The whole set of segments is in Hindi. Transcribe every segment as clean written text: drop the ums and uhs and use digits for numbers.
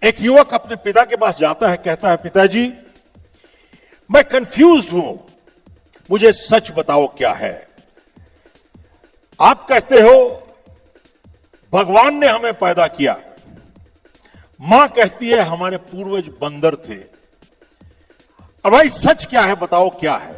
एक युवक अपने पिता के पास जाता है, कहता है, पिताजी मैं कंफ्यूज्ड हूं, मुझे सच बताओ क्या है। आप कहते हो भगवान ने हमें पैदा किया, मां कहती है हमारे पूर्वज बंदर थे। अब भाई सच क्या है, बताओ क्या है।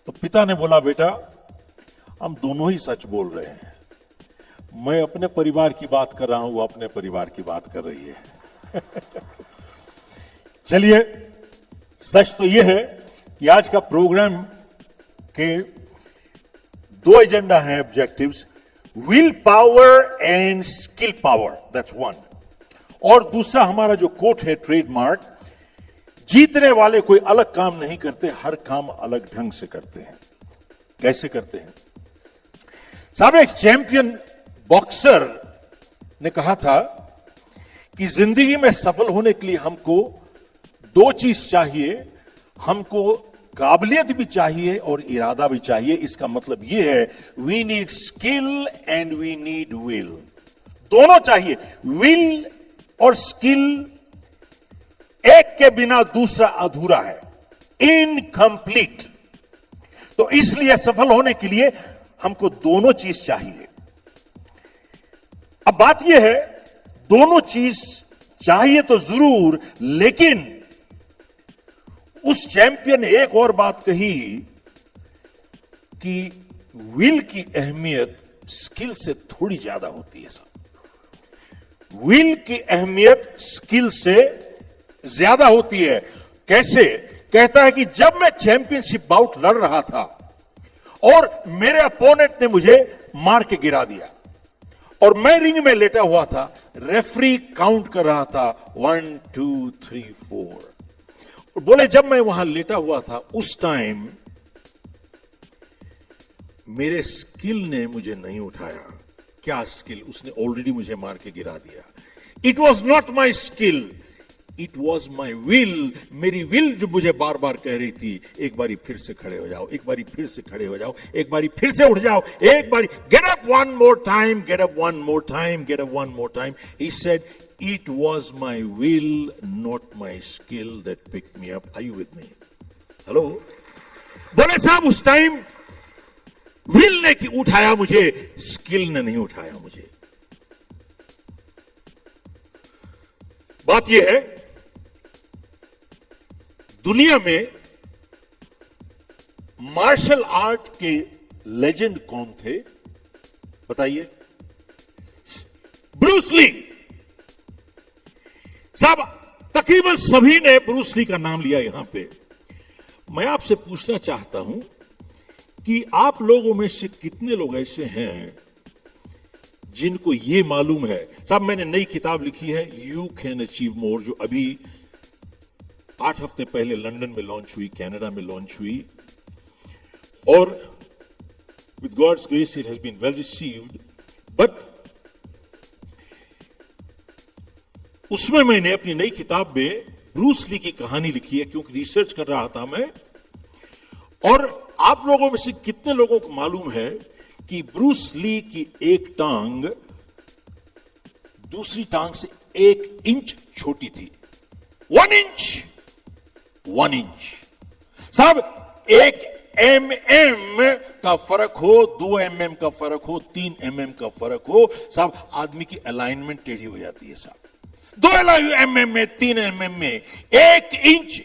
तो पिता ने बोला, बेटा हम दोनों ही सच बोल रहे हैं। मैं अपने परिवार की बात कर रहा हूं, वो अपने परिवार की बात कर रही है। चलिए, सच तो यह है कि आज का प्रोग्राम के दो एजेंडा हैं, objectives, will power and skill power, that's one. और दूसरा हमारा जो कोट है, ट्रेडमार्क, जीतने वाले कोई अलग काम नहीं करते, हर काम अलग ढंग से करते हैं। कैसे करते हैं साहब? एक चैंपियन बॉक्सर ने कहा था कि जिंदगी में सफल होने के लिए हमको दो चीज चाहिए, हमको काबिलियत भी चाहिए और इरादा भी चाहिए। इसका मतलब यह है, we need skill and we need will. दोनों चाहिए, विल और स्किल। एक के बिना दूसरा अधूरा है, इनकंप्लीट। तो इसलिए सफल होने के लिए हमको दोनों चीज चाहिए। अब बात यह है, दोनों चीज चाहिए तो जरूर, लेकिन उस चैंपियन ने एक और बात कही कि विल की अहमियत स्किल से थोड़ी ज्यादा होती है साहब। विल की अहमियत स्किल से ज्यादा होती है। कैसे? कहता है कि जब मैं चैंपियनशिप बाउट लड़ रहा था और मेरे अपोनेंट ने मुझे मार के गिरा दिया और मैं रिंग में लेटा हुआ था, रेफरी काउंट कर रहा था 1 2 3 4। बोले जब मैं वहां लेटा हुआ था उस टाइम मेरे स्किल ने मुझे नहीं उठाया। क्या स्किल? उसने ऑलरेडी मुझे मार के गिरा दिया। It was not my skill, it was my will. मेरी विल जो मुझे बार बार कह रही थी, एक बारी फिर से खड़े हो जाओ, एक बारी फिर से खड़े हो जाओ, एक बारी फिर से उठ जाओ, एक बारी get up one more time, get up one more time, get up one more time. He said, it was my will, not my skill that picked me up. Are you with me? Hello? बोले साहब उस टाइम विल ने कि उठाया मुझे, स्किल ने नहीं उठाया मुझे। बात यह है, दुनिया में मार्शल आर्ट के लेजेंड कौन थे बताइए? ब्रूस ली साहब। तकरीबन सभी ने ब्रूस ली का नाम लिया यहां पे। मैं आपसे पूछना चाहता हूं कि आप लोगों में से कितने लोग ऐसे हैं जिनको यह मालूम है? साहब मैंने नई किताब लिखी है, यू कैन अचीव मोर, जो अभी 8 हफ्ते पहले लंदन में लॉन्च हुई, कनाडा में लॉन्च हुई, और with God's grace it has been well received. But उसमें मैंने अपनी नई किताब में ब्रूस ली की कहानी लिखी है, क्योंकि रिसर्च कर रहा था मैं। और आप लोगों में से कितने लोगों को मालूम है कि ब्रूस ली की एक टांग दूसरी टांग से 1 इंच छोटी थी? 1 इंच, 1 इंच साहब। 1 mm का फर्क हो, 2 mm का फर्क हो, 3 mm का फर्क हो साहब, आदमी की अलाइनमेंट टेढ़ी हो जाती है साहब। 2 mm में, 3 mm में 1 इंच।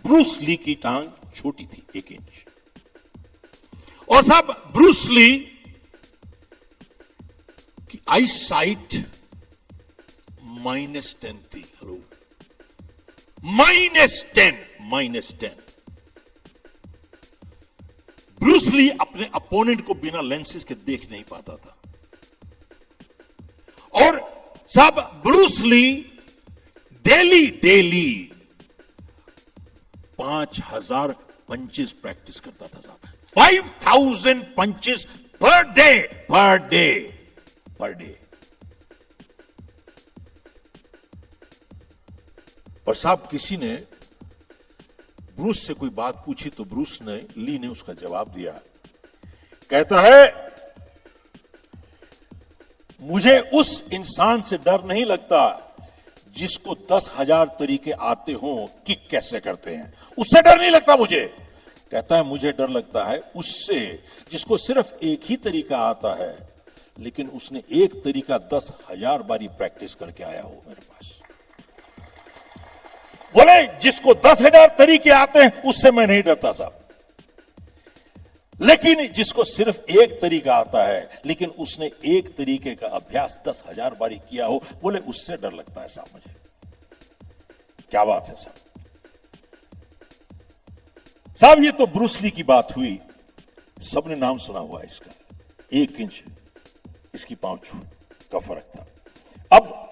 ब्रूस ली की टांग छोटी थी, 1 इंच। और साहब ब्रूस ली की आई साइट -10 थी। हेलो, -10। ब्रूस ली अपने अपोनेंट को बिना लेंसेज के देख नहीं पाता था। और साहब Bruce Lee daily 5000 punches practice करता था साहब। 5000 पंचेस पर डे। और साहब किसी ने ब्रूस से कोई बात पूछी तो ब्रूस ने, ली ने उसका जवाब दिया। कहता है, मुझे उस इंसान से डर नहीं लगता जिसको 10,000 तरीके आते हों किक कैसे करते हैं, उससे डर नहीं लगता मुझे। कहता है मुझे डर लगता है उससे जिसको सिर्फ एक ही तरीका आता है, लेकिन उसने एक तरीका 10,000 बारी प्रैक्टिस करके आया हो मेरे पास। बोले जिसको 10,000 तरीके आते हैं उससे मैं नहीं डरता साहब, लेकिन जिसको सिर्फ एक तरीका आता है, लेकिन उसने एक तरीके का अभ्यास 10,000 बारी किया हो, बोले उससे डर लगता है साहब मुझे। क्या बात है साहब। साहब ये तो ब्रूस ली की बात हुई, सबने नाम सुना हुआ इसका। 1 इंच इसकी पांच का फर्क था। अब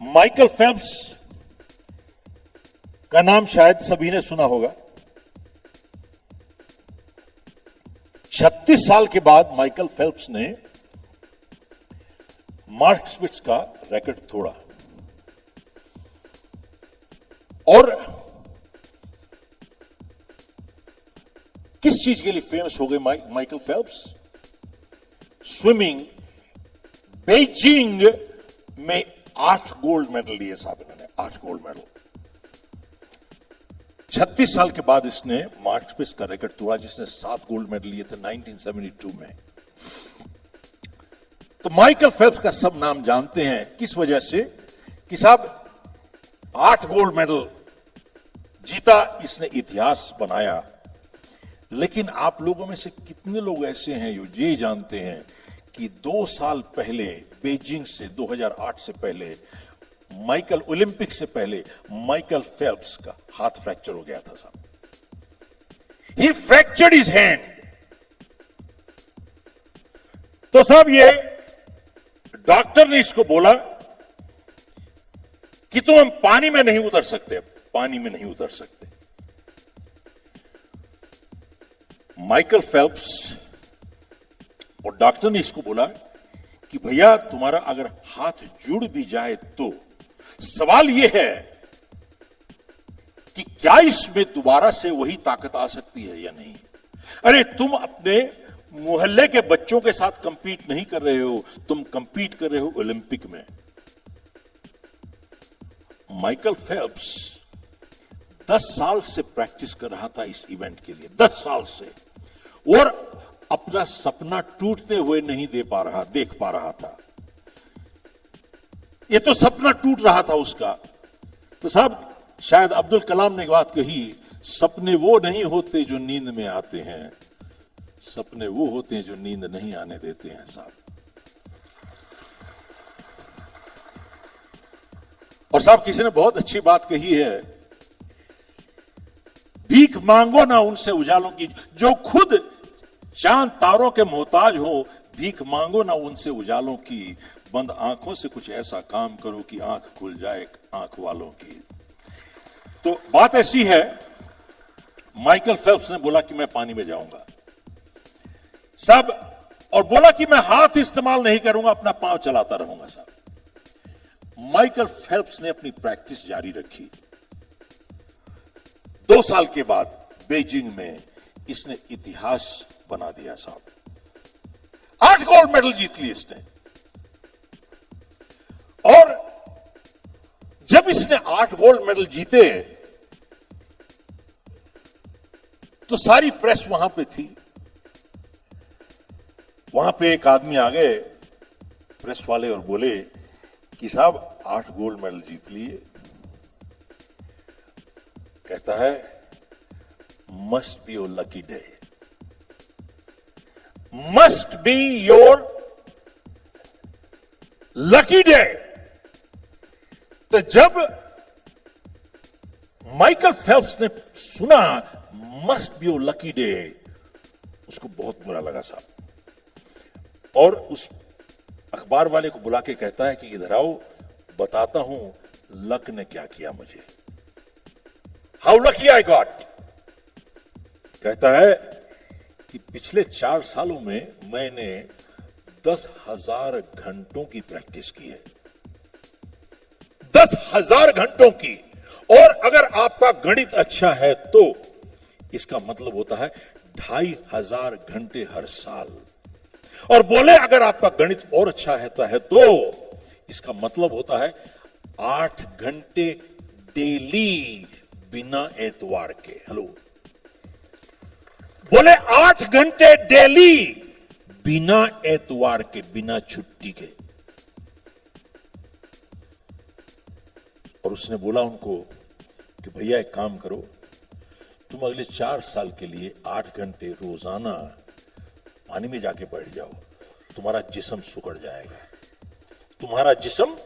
माइकल फेल्प्स का नाम शायद सभी ने सुना होगा। 36 साल के बाद माइकल फेल्प्स ने मार्क स्पिट्ज का रिकॉर्ड तोड़ा। और किस चीज के लिए फेमस हो गए माइकल फेल्प्स? स्विमिंग। बेजिंग में 8 गोल्ड मेडल लिए साहब इन्होंने, 8 गोल्ड मेडल। 36 साल के बाद इसने मार्क स्पिट्ज का रिकॉर्ड तोड़ा, जिसने 7 गोल्ड मेडल लिए थे 1972 में। तो माइकल फेल्प्स का सब नाम जानते हैं किस वजह से कि साहब 8 गोल्ड मेडल जीता, इसने इतिहास बनाया। लेकिन आप लोगों में से कितने लोग ऐसे हैं जो ये जानते हैं कि 2 साल पहले बेजिंग से 2008 से पहले माइकल ओलंपिक से पहले माइकल फेल्प्स का हाथ फ्रैक्चर हो गया था साहब। ही फ्रैक्चर्ड हिज हैंड। तो साहब ये डॉक्टर ने इसको बोला कि तुम हम पानी में नहीं उतर सकते, पानी में नहीं उतर सकते। माइकल फेल्प्स और डॉक्टर ने इसको बोला कि भैया तुम्हारा अगर हाथ जुड़ भी जाए तो सवाल यह है कि क्या इसमें दोबारा से वही ताकत आ सकती है या नहीं। अरे तुम अपने मोहल्ले के बच्चों के साथ कंपीट नहीं कर रहे हो, तुम कंपीट कर रहे हो ओलंपिक में। माइकल फेल्प्स 10 साल से प्रैक्टिस कर रहा था इस इवेंट के लिए, 10 साल से, और अपना सपना टूटते हुए नहीं देख पा रहा था। ये तो सपना टूट रहा था उसका। तो साहब शायद अब्दुल कलाम ने एक बात कही, सपने वो नहीं होते जो नींद में आते हैं, सपने वो होते हैं जो नींद नहीं आने देते हैं साहब। और साहब किसी ने बहुत अच्छी बात कही है, भीख मांगो ना उनसे उजालों की, जो खुद चांद तारों के मोहताज हो, भीख मांगो ना उनसे उजालों की, बंद आंखों से कुछ ऐसा काम करो कि आंख खुल जाए आंख वालों की। तो बात ऐसी है, माइकल फेल्प्स ने बोला कि मैं पानी में जाऊंगा साहब, और बोला कि मैं हाथ इस्तेमाल नहीं करूंगा, अपना पांव चलाता रहूंगा साहब। माइकल फेल्प्स ने अपनी प्रैक्टिस जारी रखी। 2 साल के बाद बेजिंग में इसने इतिहास बना दिया साहब। 8 गोल्ड मेडल जीत लिए इसने। और जब इसने 8 गोल्ड मेडल जीते तो सारी प्रेस वहां पे थी। वहां पे एक आदमी आ गए प्रेस वाले और बोले कि साहब 8 गोल्ड मेडल जीत लिए। कहता है must be your lucky day, must be your lucky day. तो जब माइकल फेल्प्स ने सुना must be your lucky day, उसको बहुत बुरा लगा साहब। और उस अखबार वाले को बुला के कहता है कि इधर आओ, बताता हूं लक ने क्या किया मुझे, हाउ लकी आई गॉट। कहता है कि पिछले 4 सालों में मैंने 10,000 घंटों की प्रैक्टिस की है, 10,000 घंटों की। और अगर आपका गणित अच्छा है तो इसका मतलब होता है 2,500 घंटे हर साल। और बोले अगर आपका गणित और अच्छा है तो इसका मतलब होता है 8 घंटे डेली बिना एतवार के। हेलो, बोले 8 घंटे डेली बिना एतवार के, बिना छुट्टी के। और उसने बोला उनको कि भैया एक काम करो, तुम अगले 4 साल के लिए 8 घंटे रोजाना पानी में जाके बैठ जाओ, तुम्हारा जिस्म सुकड़ जाएगा, तुम्हारा जिस्म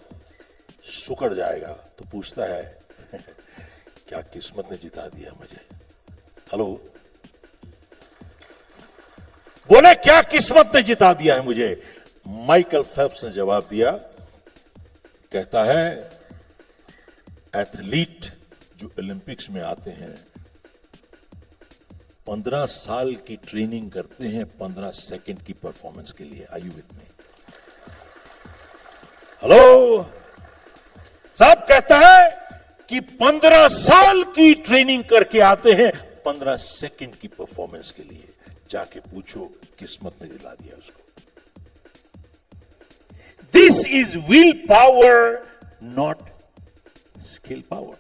सुकड़ जाएगा। तो पूछता है क्या किस्मत ने जिता दिया मुझे? हेलो, बोले क्या किस्मत ने जिता दिया है मुझे? माइकल फेल्प्स ने जवाब दिया, कहता है एथलीट जो ओलंपिक्स में आते हैं 15 साल की ट्रेनिंग करते हैं 15 सेकंड की परफॉर्मेंस के लिए। Are you with me? Hello, साहब कहता है कि 15 साल की ट्रेनिंग करके आते हैं 15 सेकंड की परफॉर्मेंस के लिए। जाके पूछो किस्मत ने दिला दिया उसको। This is will power, not skill power.